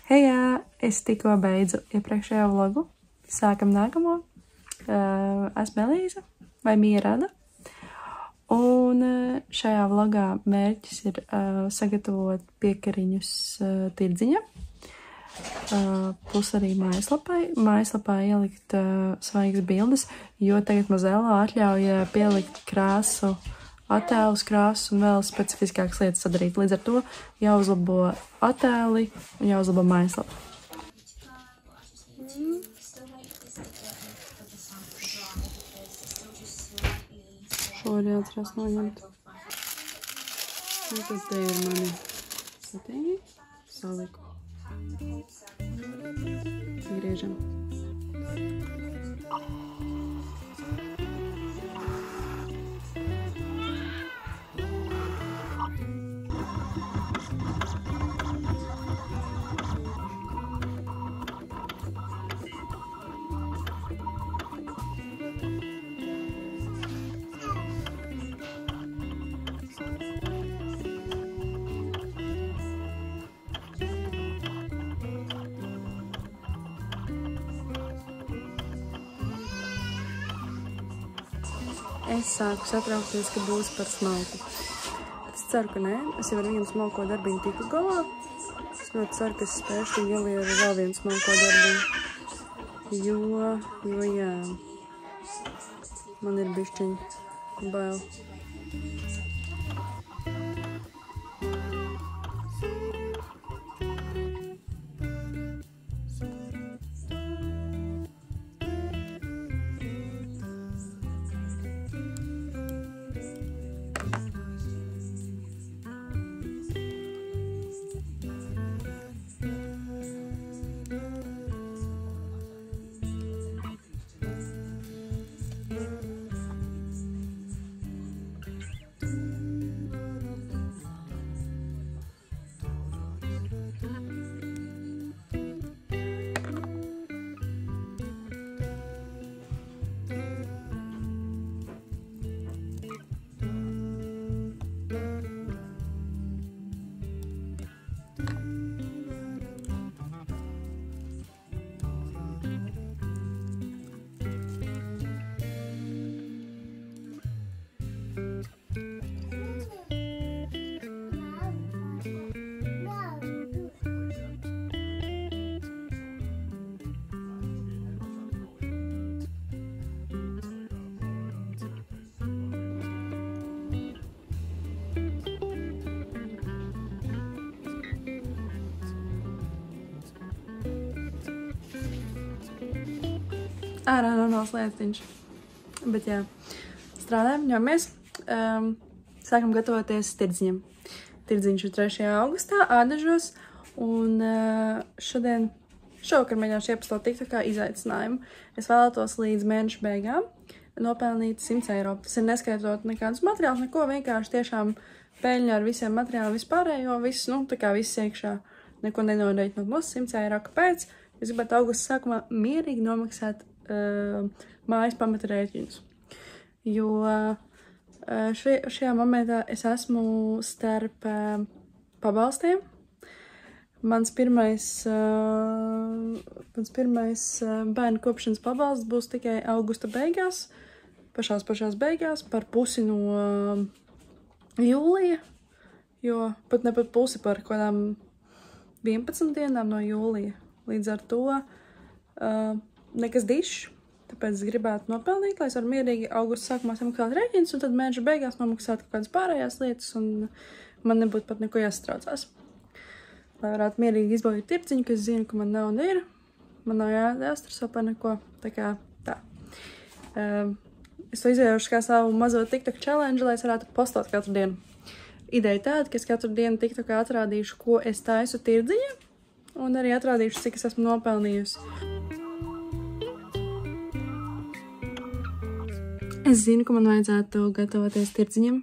Hejā, es tikko beidzu iepriekšējo vlogu. Sākam nākamo. Esmu Elīza vai Mierada. Un šajā vlogā mērķis ir sagatavot piekariņus tirdziņa. Plus arī mājaslapai. Mājaslapā ielikt svaigas bildes, jo tagad Mozilla atļauj pielikt krāsu, attēlus, krāsus un vēl specifiskākas lietas sadarīt. Līdz ar to jāuzlabo attēli un jāuzlabo mājaslapa. Šo ir jāatcerās noņemt. Un tad te ir mani satīņi. Saliku. Griežam. Es sāku satraukties, ka būs par smalku. Es ceru, ka nē. Es jau ar vienu smalko darbiņu tiku galā. Es ļoti ceru, ka es spēšu galī ar vēl vienu smalko darbiņu. Jo jā, man ir bišķiņ bail. Ārā normāls lietiņš. Bet jā, strādājam, ņemamies. Sākam gatavoties tirdziņam. Tirdziņš ir 3. augustā, Ādažos. Un šovakar mēģināšu iepastot TikTokā izaicinājumu. Es vēlētos līdz mēneša beigām nopelnīt 100 eiro. Tas ir neskaitot nekādus materiālus, neko, vienkārši tiešām peļņa ar visiem materiāliem vispārējo, viss, tā kā viss iekšā, neko nenodēt no mūs 100 eiro. Kāpēc? Es gribētu augusta sākumā mierīgi nomaksāt mājas pamata rēķinus. Jo šajā momentā es esmu starp pabalstiem. Mans pirmais bērnu kopšanas pabalsts būs tikai augusta beigās, pašās beigās, par pusi no jūlija, jo pat ne pat pusi par kādām 11 dienām no jūlija. Līdz ar to nekas dišs, tāpēc es gribētu nopelnīt, lai es varu mierīgi augusta sākumā samaksāt rēķinus, un tad mēneša beigās nomaksāt kaut kādas pārējās lietas, un man nebūtu pat neko jāstraucās. Lai varētu mierīgi izbaudīt tirdziņu, ka es zinu, ka man nav un ir, man nav jāstreso par neko, tā kā tā. Es to izvēlējuši kā savu mazo TikTok challenge, lai es varētu postot katru dienu. Ideja tāda, ka es katru dienu TikTokā atrādīšu, ko es taisu tirdziņa, un arī atrādīšu, cik es esmu nopelnījusi. Es zinu, ka man vajadzētu gatavoties tirdziņam,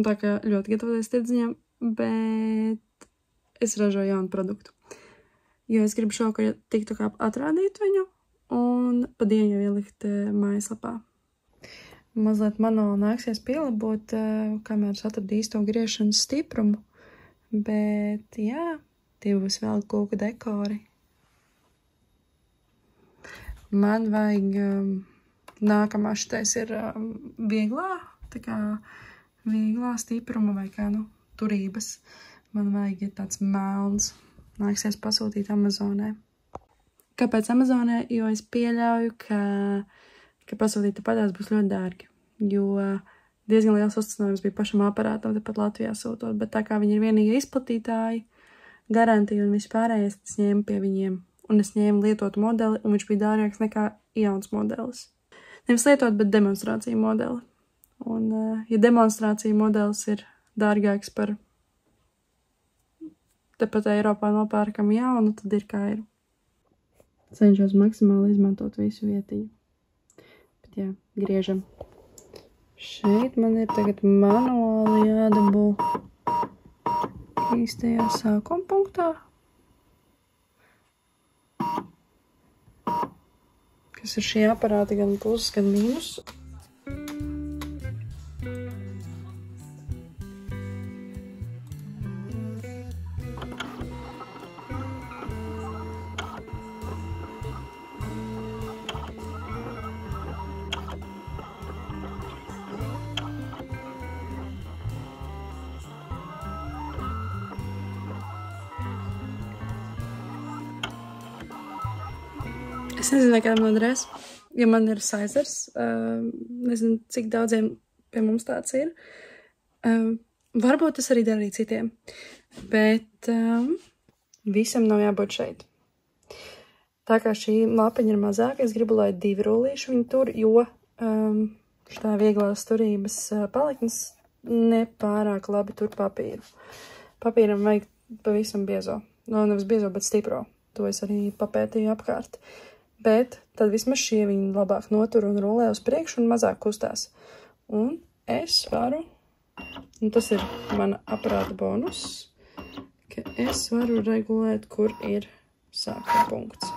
un tā kā ļoti gatavoties tirdziņam, bet es ražoju jaunu produktu. Jo es gribu šovakar TikTokā atrādīt viņu, un pa dienu jau ielikt mājaslapā. Mazliet manuāli nāksies pielabot, kamēr es atradu īsto griešanas stiprumu, bet jā, Tie būs vēl koku dekori. Man vajag nākamā šitais ir vieglā, tā kā vieglā stipruma vai kā, turības. Man vajag tāds melns. Nāksies pasūtīt Amazonē. Kāpēc Amazonē? Jo es pieļauju, ka pasūtīt padās būs ļoti dārgi. Jo diezgan liels uzticējums bija pašam aparātam, tepat Latvijā sūtot, bet tā kā viņi ir vienīgie izplatītāji, garantija un vispārējais, es ņēmu pie viņiem. Un es ņēmu lietotu modeli, un viņš bija dārgāks nekā jauns modelis. Nevis lietot, bet demonstrāciju modeli. Un, ja demonstrāciju modelis ir dārgāks par tepat Eiropā nopērkam jaunu, tad ir kā ir. Cenšos maksimāli izmantot visu vietiņu. Bet jā, griežam. Šeit man ir tagad manuāli jādabū īstajā sākuma punktā. Kas ir šī aparāta gan pluses, gan mīnus. Es nezinu, kādam noderēs, ja man ir saizers, nezinu, cik daudziem pie mums tāds ir. Varbūt tas arī der arī citiem, bet visam nav jābūt šeit. Tā kā šī lapiņa ir mazāka, es gribu, lai 2 rullīši viņi tur, jo šitā vieglās turības paliknes nepārāk labi tur papīru. Papīram vajag pavisam biezo, nevis biezo, bet stipro. To es arī papētīju apkārt. Bet tad vismaz šie viņi labāk notur un rulē uz priekšu un mazāk kustās. Un es varu, un tas ir mana aparāta bonus, ka es varu regulēt, kur ir sākuma punkts.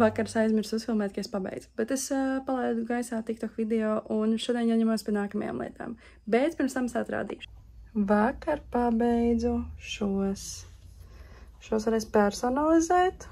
vakars aizmirsu uzfilmēt, ka es pabeidzu. Bet es palaidu gaisā TikTok video un šodien ņemos pie nākamajām lietām. Bet pirms tam es atrādīšu. Vakar pabeidzu šos. Šos varēs personalizēt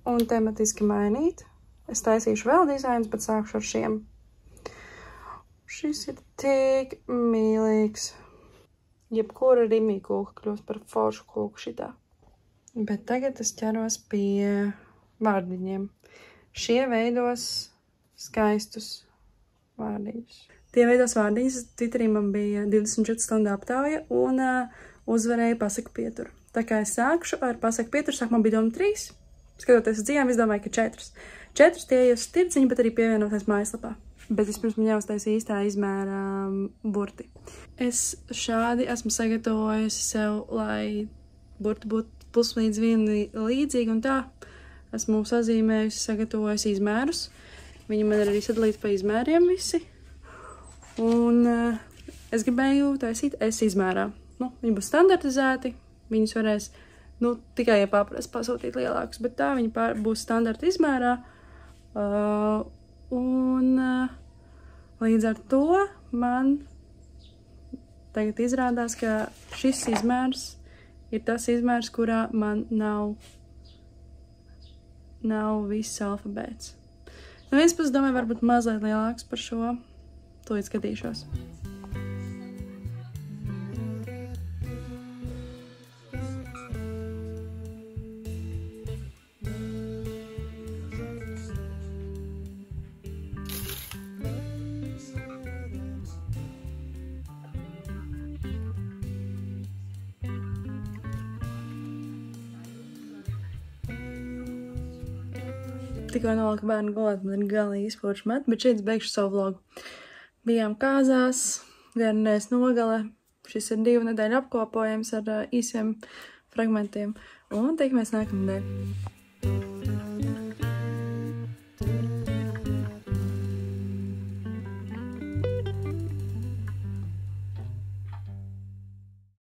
un tematiski mainīt. Es taisīšu vēl dizainus, bet sākšu ar šiem. Šis ir tik mīlīgs. Jebkura rimī kūka kļūst par foršu kūku šitā. Bet tagad es ķeros pie vārdiņiem. Šie veidos skaistus vārdiņus. Tie veidos vārdiņus. Twitterī man bija 24 stundu aptauja un uzvarēja pasaku pieturu. Tā kā es sākšu ar pasaku pieturu, sākumā bija doma 3. Skatoties uz dzīvēm, es domāju, ka 4. 4 tie ies tirciņi, bet arī pievienoties mājaslapā. Bet vispirms man jāuztais īstā izmēra burti. Es šādi esmu sagatavojusi sev, lai burti būtu plus līdz 1 līdzīgi un tā. Esmu sazīmējusi, sagatavojusi izmērus. Viņi man ir arī sadalīti pa izmēriem visi. Un es gribēju taisīt S izmērā. Viņi būs standartizēti, viņus varēs, tikai ja pārprast pasūtīt lielākus, bet tā viņi būs standarta izmērā. Līdz ar to man tagad izrādās, ka šis izmērs ir tas izmērs, kurā man nav viss alfabēts. No vienas puses domāju, varbūt mazliet lielāks par šo. Tūlīt skatīšos. Tikko nolika bērnu gulēt, man ir galīgi izpūšu met, bet šeit es beigšu savu vlogu. Bijām kāzās, garnēs nogale. Šis ir 2 nedēļu apkopojums ar īsiem fragmentiem. Un tikamies nākamnedēļ.